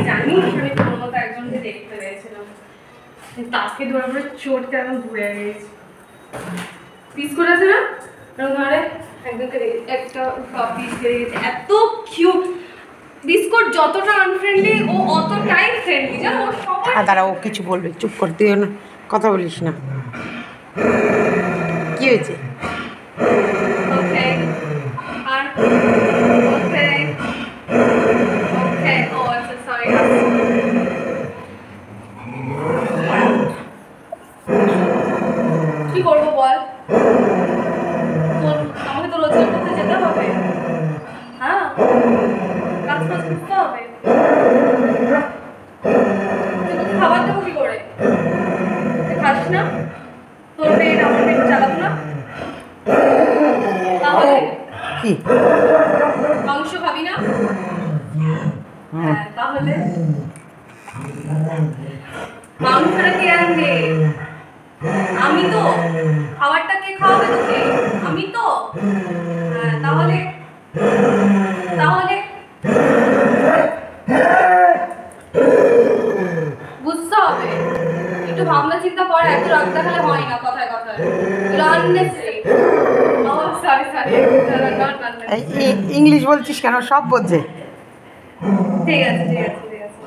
জানি আমি তোর মতো একজনকে দেখতে পেয়েছিলাম, তাকে ধরে পরে চোটতে এখন ঘুরে গেছি। পিস করেছে না ধরে একজনকে একটা পিস করে গেছে। এত কিউট বিস্কুট, যতটা আনফ্রেন্ডলি ও অতটাই ফ্রেন্ডলি জানো। দাঁড়া, ও কিছু বলবে, চুপ করতে না, কথা বলিস না। কি হয়েছে? ওকে আর ওকে ওকে ও আচ্ছা সরি। কি করবো বল, আমাকে তো রোজগার করতে যেতে হবে। হ্যাঁ কাজ কাজ করতে হবে। খাবার দেবো কি করে? খাস না, তোর পেট আমার পেট চালাবো না? তাহলে কি মাংস খাবি না? হ্যাঁ তাহলে মাংসটা কে আনবে? আমি তো। খাবারটা কে খাওয়াবে তোকে? আমি তো। হ্যাঁ তাহলে তাহলে বুঝতে হবে, একটু ভাবনা চিন্তা কর। এত রাগ দেখালে হয় না কথায় কথায়, এগুলো আননেসেসারি। সরি সরি, ইংলিশ বলছিস কেন? সব বোঝে। ঠিক আছে ঠিক আছে ঠিক আছে।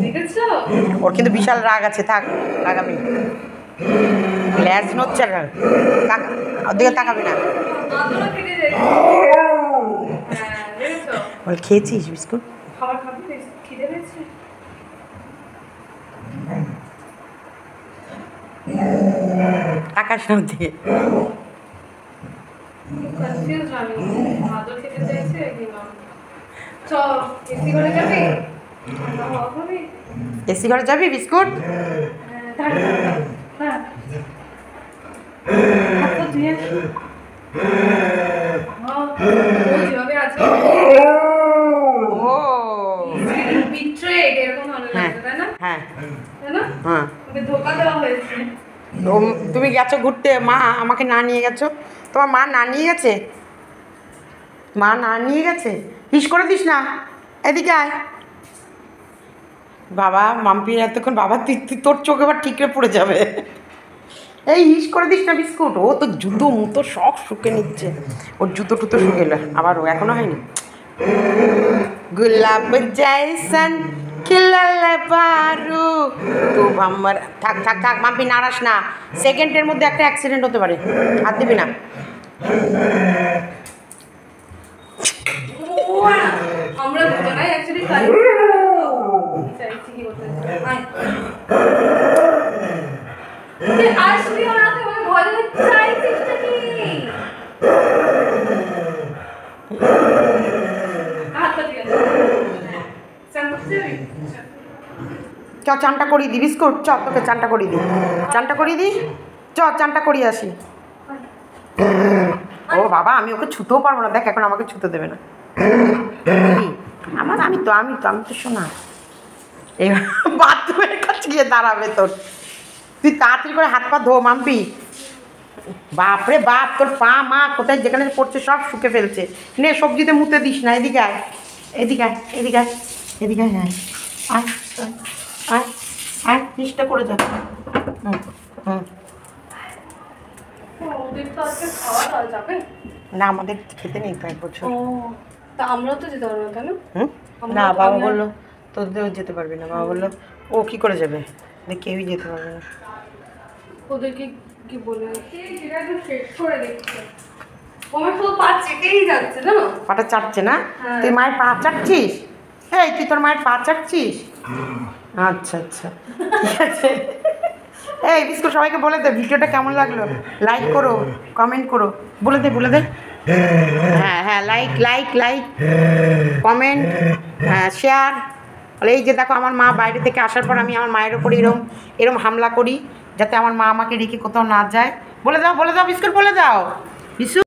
দেখেছো ওর কিন্তু বিশাল রাগ আছে, থাক রাগাবি। ল্যাজ নচ্ছে, ওর দিকে তাকাবি না। মাথাটা কেটে যায়। হ্যাঁ দেখেছো? বল খেয়েছিস বিস্কুট? খাবার খাবি? খিদে পেয়েছে? তাকাস না দিয়ে। কনফিউজ আমি, মাদুর খেতে চাইছে কি না। চল এসি ঘরে যাবি? ঠান্ডা হওয়া খাবি? এসি ঘরে যাবি? বিস্কুট হ্যাঁ ধুয়ে যেভাবে আছে বিট্রেড এরকম ভালো লাগছে তাই না? হ্যাঁ তাই না? হ্যাঁ ওকে ধোকা দেওয়া হয়েছে। তুমি গেছো ঘুরতে, মা আমাকে না নিয়ে গেছো? তোমার মা না নিয়ে গেছে? মা না নিয়ে গেছে? হিস করে দিস না, এদিকে আয়। বাবা মাম্পির এতক্ষণ, বাবা তুই তোর চোখ এবার ঠিকরে পড়ে যাবে। এই হিস করে দিস না বিস্কুট। ও তো জুতো মুতো সব শুকে নিচ্ছে, ওর জুতো টুতো শুকে এলো আবার। ও এখনো হয়নি। গুলাব জैसन खिलल बारू তো আমার। থাক থাক থাক মাম্পি, নাড়াস না, সেকেন্ডের মধ্যে একটা অ্যাক্সিডেন্ট হতে পারে, হাত দিবি না। আমরা দুজনাই অ্যাকচুয়ালি চাইছি কি বলতে আসবি না, তোমাকে ভয় লাগে চাইছিস নাকি? হাতটা ঠিক আছে, চ চানটা করিয়ে দি বিস্কুট, চ তোকে চানটা করিয়ে দি, চানটা করিয়ে দি, চ চানটা করিয়ে আসি। ও বাবা, আমি ওকে ছুতেও পারবো না, দেখ এখন আমাকে ছুতে দেবে না। আমি তো শোনা। এবার বাথরুমের কাছে গিয়ে দাঁড়াবে তোর। তুই তাড়াতাড়ি করে হাত পা ধো মাম্পি। বাপরে বাপ, তোর পা মা কোথায় যেখানে পড়ছে সব শুকে ফেলছে। নে সবজিতে মুতে দিস না, এদিকে আয়, এদিকে আয়, এদিকে আয়, এদিকে আয়, হ্যাঁ আয় আয় আয়, চেষ্টা করে যা। হুম হুম। না আমাদের খেতে নেই তো এক বছর। তা আমরাও তো যেতে পারবো কেন? না বাবা বললো তোদেরও যেতে পারবি না। বাবা বললো ও কি করে যাবে, কেউই যেতে পারবে না। ওদেরকে কি বলে শেষ করে দেখছে, আমার শুধু পা চেটেই যাচ্ছে জানো। পাটা চাটছে না? তুই মায়ের পা চাটছিস? এই তুই তোর মায়ের পা চাটছিস? আচ্ছা আচ্ছা ঠিক আছে। এই বিস্কুট সবাইকে বলে দে ভিডিওটা কেমন লাগলো, লাইক করো, কমেন্ট করো, বলে দে বলে দে। হ্যাঁ হ্যাঁ, লাইক লাইক লাইক কমেন্ট, হ্যাঁ শেয়ার। এই যে দেখো আমার মা বাইরে থেকে আসার পর আমি আমার মায়ের ওপর এরম হামলা করি যাতে আমার মা আমাকে রেখে কোথাও না যায়। বলে দাও বিস্কুট, বলে দাও বিস্কুট।